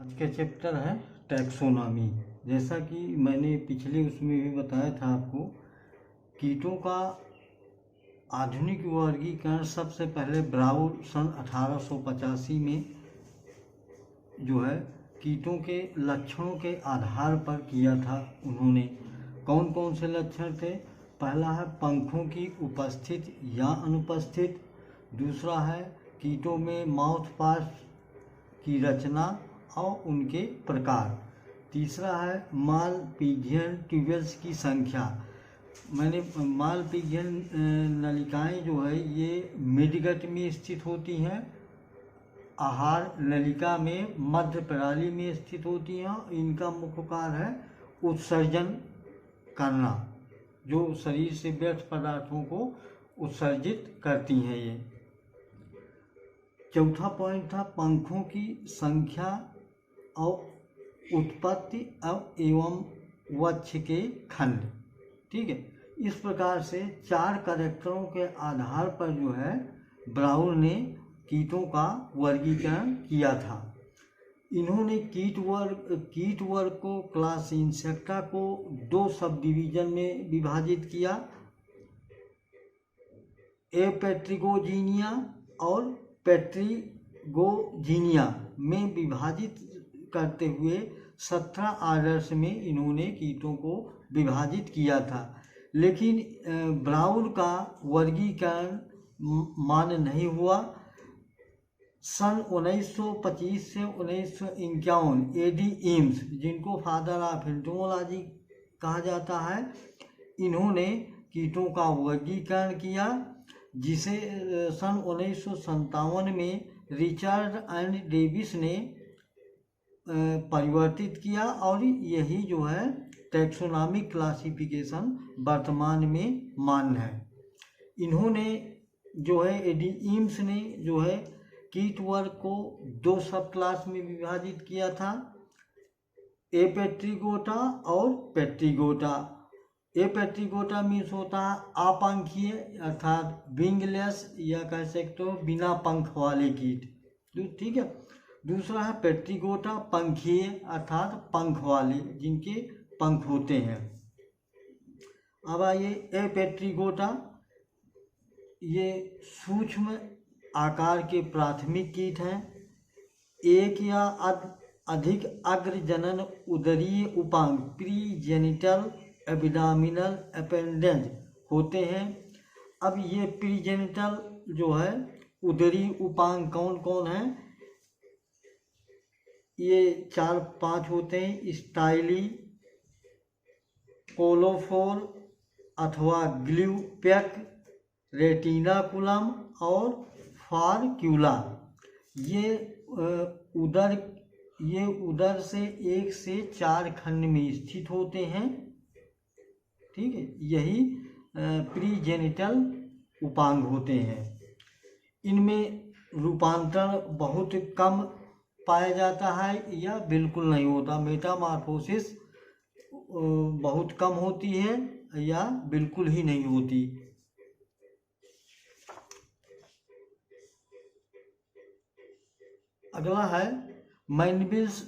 आज का चैप्टर है टैक्सोनॉमी। जैसा कि मैंने पिछले उसमें भी बताया था आपको, कीटों का आधुनिक वर्गीकरण सबसे पहले ब्राउन सन 1885 में जो है कीटों के लक्षणों के आधार पर किया था। उन्होंने कौन कौन से लक्षण थे? पहला है पंखों की उपस्थित या अनुपस्थित। दूसरा है कीटों में माउथ पार्ट्स की रचना और उनके प्रकार। तीसरा है माल पिजियन ट्यूबेल्स की संख्या। माल पिजियन नलिकाएं जो है ये मिडगट में स्थित होती हैं, आहार नलिका में मध्य प्रणाली में स्थित होती हैं। इनका मुख्य कार्य है उत्सर्जन करना, जो शरीर से व्यर्थ पदार्थों को उत्सर्जित करती हैं ये। चौथा पॉइंट था पंखों की संख्या और उत्पत्ति एवं वक्ष के खंड। ठीक है, इस प्रकार से 4 कैरेक्टरों के आधार पर जो है ब्राउन ने कीटों का वर्गीकरण किया था। इन्होंने कीट वर्ग को, क्लास इंसेक्टा को 2 सब डिवीजन में विभाजित किया, एपेट्रिगोजीनिया और पेट्रिगोजीनिया में विभाजित करते हुए 17 आर्डर्स में इन्होंने कीटों को विभाजित किया था। लेकिन ब्राउन का वर्गीकरण मान्य नहीं हुआ। सन 1925 से 1951 एडी एम्स, जिनको फादर ऑफ एंटोमोलॉजी कहा जाता है, इन्होंने कीटों का वर्गीकरण किया, जिसे सन 1957 में रिचर्ड एंड डेविस ने परिवर्तित किया और यही जो है टैक्सोनॉमिक क्लासिफिकेशन वर्तमान में मान्य है। इन्होंने जो है एडी एम्स ने जो है कीट वर्ग को 2 सब क्लास में विभाजित किया था, एपेट्रिगोटा और पेट्रिगोटा। एपेट्रिगोटा मीन्स होता है अपंखीय अर्थात विंगलेस, या कह सकते हो बिना पंख वाले कीट। ठीक है। दूसरा है पेट्रिगोटा पंखीय अर्थात पंख वाले, जिनके पंख होते हैं। अब आइए एपेट्रिगोटा, ये सूक्ष्म आकार के प्राथमिक कीट हैं। एक या अधिक अग्रजनन उदरीय उपांग प्रीजेनिटल एबिडामिनल अपेंडेज होते हैं। अब ये प्रीजेनिटल जो है उदरी उपांग कौन कौन है? ये 4-5 होते हैं। स्टाइली, कोलोफोर अथवा ग्ल्यूपेक, रेटिनाकुलम और फारक्यूला। ये उदर से 1 से 4 खंड में स्थित होते हैं। ठीक है, यही प्रीजेनिटल उपांग होते हैं। इनमें रूपांतरण बहुत कम पाया जाता है या बिल्कुल नहीं होता। मेटामॉर्फोसिस बहुत कम होती है या बिल्कुल ही नहीं होती। अगला है मैंडिबिल्स।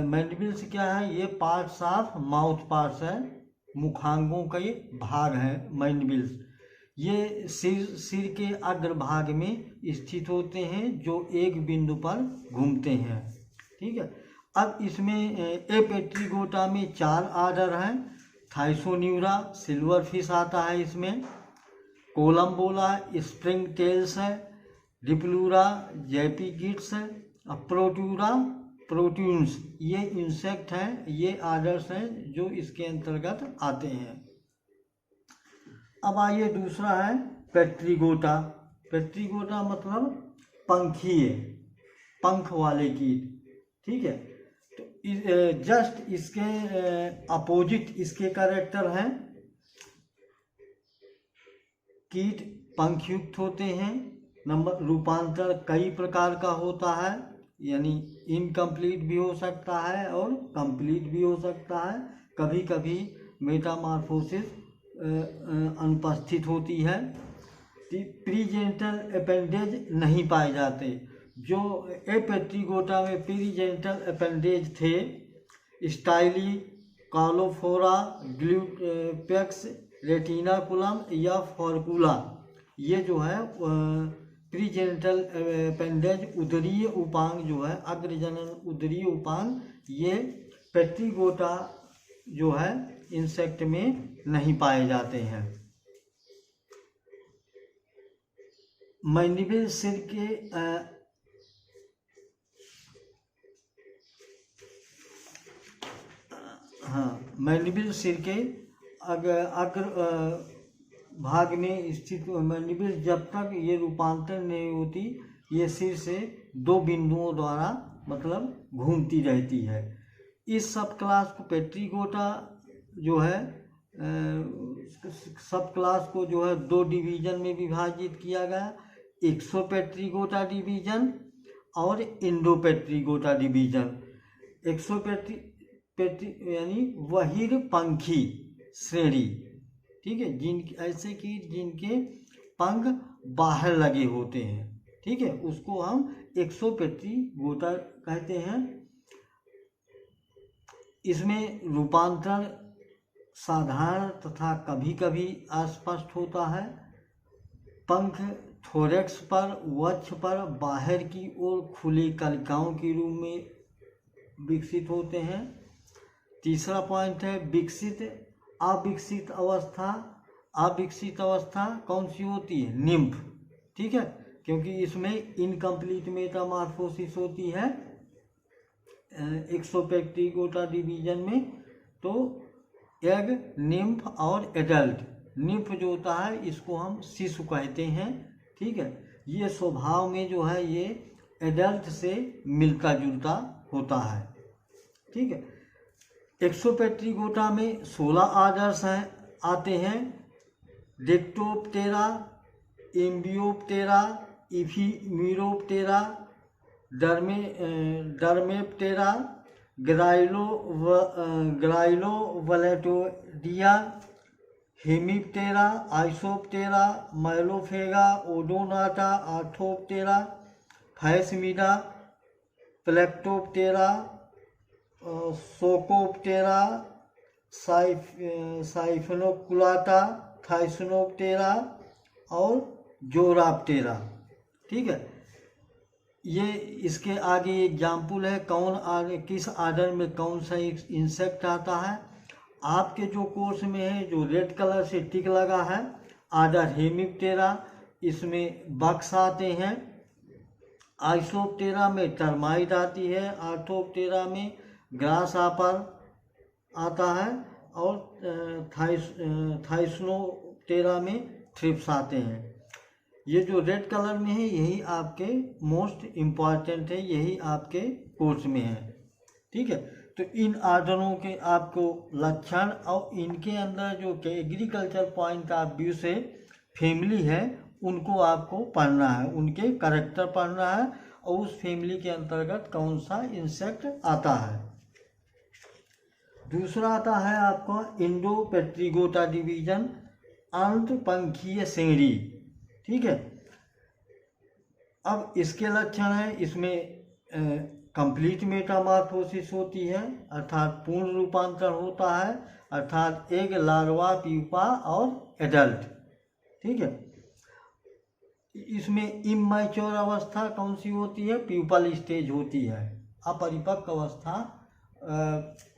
मैंडिबिल्स क्या है? ये पार्ट्स ऑफ माउथ पार्ट्स है, मुखांगों के भाग हैं मैंडिबिल्स। ये सिर के अग्रभाग में स्थित होते हैं, जो एक बिंदु पर घूमते हैं। ठीक है। अब इसमें एपेट्रिगोटा में 4 आर्डर हैं। थाइसोन्यूरा सिल्वर फिश आता है इसमें, कोलम्बोला स्प्रिंग टेल्स है, डिप्लूरा जैपिगिट्स है, प्रोट्यूरा प्रोट्यून्स, ये इंसेक्ट हैं। ये आर्डर्स हैं जो इसके अंतर्गत आते हैं। अब आइए दूसरा है पेट्रिगोटा। पेट्रिगोटा मतलब पंखीय, पंख वाले कीट। ठीक है, तो जस्ट इसके अपोजिट इसके कैरेक्टर हैं। कीट पंखयुक्त होते हैं। रूपांतर कई प्रकार का होता है, यानी इनकम्प्लीट भी हो सकता है और कंप्लीट भी हो सकता है। कभी कभी मेटामॉर्फोसिस अनुपस्थित होती है। प्रीजेनिटल अपेंडेज नहीं पाए जाते। जो एपेट्रिगोटा में पेरीजेनिटल अपेंडेज थे, स्टाइली, कॉलोफोरा, ग्लूटेक्स, रेटिनाकुलम या फॉर्कुला, ये जो है प्रीजेनिटल अपेंडेज उदरीय उपांग जो है, अग्रजनन उदरीय उपांग, ये पेट्रिगोटा जो है इंसेक्ट में नहीं पाए जाते हैं। मैंडिबल सिर के मैंडिबल सिर के अग्र भाग में स्थित मैंडिबल, जब तक ये रूपांतर नहीं होती, ये सिर से दो बिंदुओं द्वारा मतलब घूमती रहती है। इस सब क्लास को पेट्रिगोटा जो है सब क्लास को जो है दो डिवीजन में विभाजित किया गया, एक्सोपेट्रिगोटा डिवीजन और इंडोपेट्रिगोटा डिवीजन। एक्सोपेट्री यानी बहिर्पंखी श्रेणी, ठीक है, ऐसे कीट जिनके पंख बाहर लगे होते हैं, ठीक है, उसको हम एक्सोपेट्रिगोटा कहते हैं। इसमें रूपांतरण साधारण तथा कभी कभी अस्पष्ट होता है। पंख थोरैक्स पर, वक्ष पर बाहर की ओर खुली कलिकाओं के रूप में विकसित होते हैं। तीसरा पॉइंट है विकसित अविकसित अवस्था। अविकसित अवस्था कौन सी होती है? निम्फ, ठीक है, क्योंकि इसमें इनकम्प्लीट मेटामॉर्फोसिस होती है एक्सोपेट्रिगोटा डिवीजन में। तो एग, निम्फ और एडल्ट। निम्फ जो होता है इसको हम शिशु कहते हैं, ठीक है, ये स्वभाव में जो है ये एडल्ट से मिलता जुलता होता है, ठीक है। एक्सोपेट्रिगोटा में 16 आर्डर्स आते हैं। डेक्टोप्टेरा, एम्बियोप्टेरा, इफिमेरोप्टेरा, डर्मेप्टेरा, ग्राइलोवलेटोडिया, हेमिप्टेरा, आइसोप्टेरा, मैलोफेगा, ओडोनाटा, आर्थोप्टेरा, फैसमिडा, प्लेक्टोप्टेरा, सोकोप्टेरा, साइफिनोकुलाटा, थाइसनोप्टेरा और जोराप्टेरा, ठीक है। ये इसके आगे एग्जाम्पल है कौन आगे किस आर्डर में कौन सा इंसेक्ट आता है। आपके जो कोर्स में है जो रेड कलर से टिक लगा है, आर्डर हेमिप्टेरा, इसमें बक्स आते हैं। आइसोप्टेरा में टर्माइट आती है, आर्थोप्टेरा में ग्रासहॉपर आता है और थाइसनोप्टेरा में थ्रिप्स आते हैं। ये जो रेड कलर में है यही आपके मोस्ट इम्पॉर्टेंट है, यही आपके कोर्स में है, ठीक है। तो इन आर्डरों के आपको लक्षण और इनके अंदर जो एग्रीकल्चर पॉइंट ऑफ व्यू से फैमिली है उनको आपको पढ़ना है, उनके कैरेक्टर पढ़ना है और उस फैमिली के अंतर्गत कौन सा इंसेक्ट आता है। दूसरा आता है आपका इंडोपेट्रिगोटा डिवीजन, अंतपंखीय श्रेणी, ठीक है। अब इसके लक्षण है, इसमें कंप्लीट मेटामॉर्फोसिस होती है, अर्थात पूर्ण रूपांतर होता है, अर्थात एग, लार्वा, प्यूपा और एडल्ट, ठीक है। इसमें इमैच्योर अवस्था कौन सी होती है? प्यूपल स्टेज होती है, अपरिपक्व अवस्था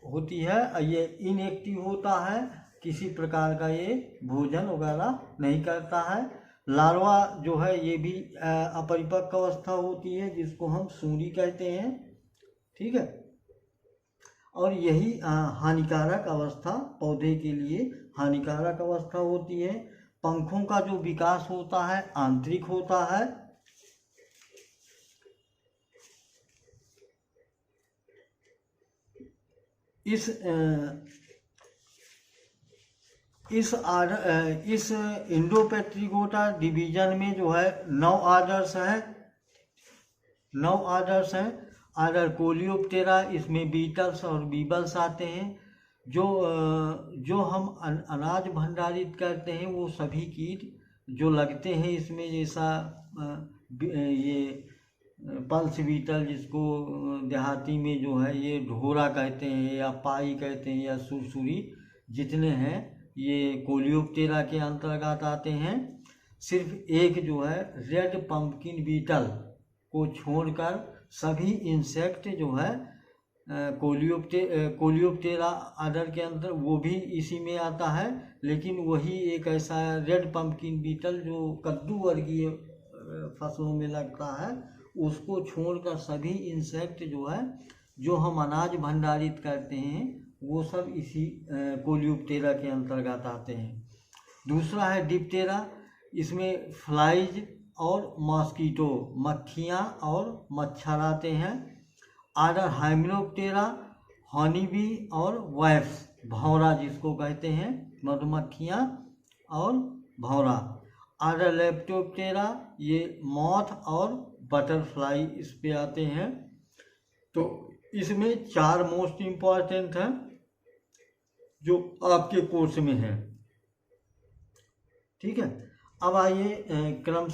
होती है। ये इनएक्टिव होता है, किसी प्रकार का ये भोजन वगैरह नहीं करता है। लार्वा जो है ये भी अपरिपक्व अवस्था होती है जिसको हम सूंडी कहते हैं, ठीक है। और यही हानिकारक अवस्था पौधे के लिए हानिकारक अवस्था होती है। पंखों का जो विकास होता है आंतरिक होता है। इस इंडोपेट्रिगोटा डिवीजन में जो है 9 आर्डर्स हैं। आर्डर कोलियोप्टेरा, इसमें बीटल्स और बीबल्स आते हैं। जो हम अनाज भंडारित करते हैं वो सभी कीट जो लगते हैं इसमें, जैसा ये पल्स बीटल, जिसको देहाती में जो है ये ढोरा कहते हैं या पाई कहते हैं या सुरसुरी, जितने हैं ये कोलियोप्टेरा के अंतर्गत आते हैं। सिर्फ एक जो है रेड पंपकिन बीटल को छोड़कर सभी इंसेक्ट जो है कोलियोप्टेरा आर्डर के अंदर वो भी इसी में आता है। लेकिन वही एक ऐसा रेड पंपकिन बीटल जो कद्दू वर्गीय फसलों में लगता है, उसको छोड़कर सभी इंसेक्ट जो है जो हम अनाज भंडारित करते हैं वो सब इसी कोलियोप्टेरा के अंतर्गत आते हैं। दूसरा है डिप्टेरा, इसमें फ्लाइज और मॉस्किटो, मक्खियाँ और मच्छर आते हैं। आर्डर हाइमेनोप्टेरा, हॉनीबी और वैप्स, भौरा जिसको कहते हैं, मधुमक्खियाँ और भौरा। आर्डर लेप्टोप्टेरा, ये मॉथ और बटरफ्लाई इस पे आते हैं। तो इसमें 4 मोस्ट इम्पॉर्टेंट हैं जो आपके कोर्स में है। ठीक है, अब आइए क्रम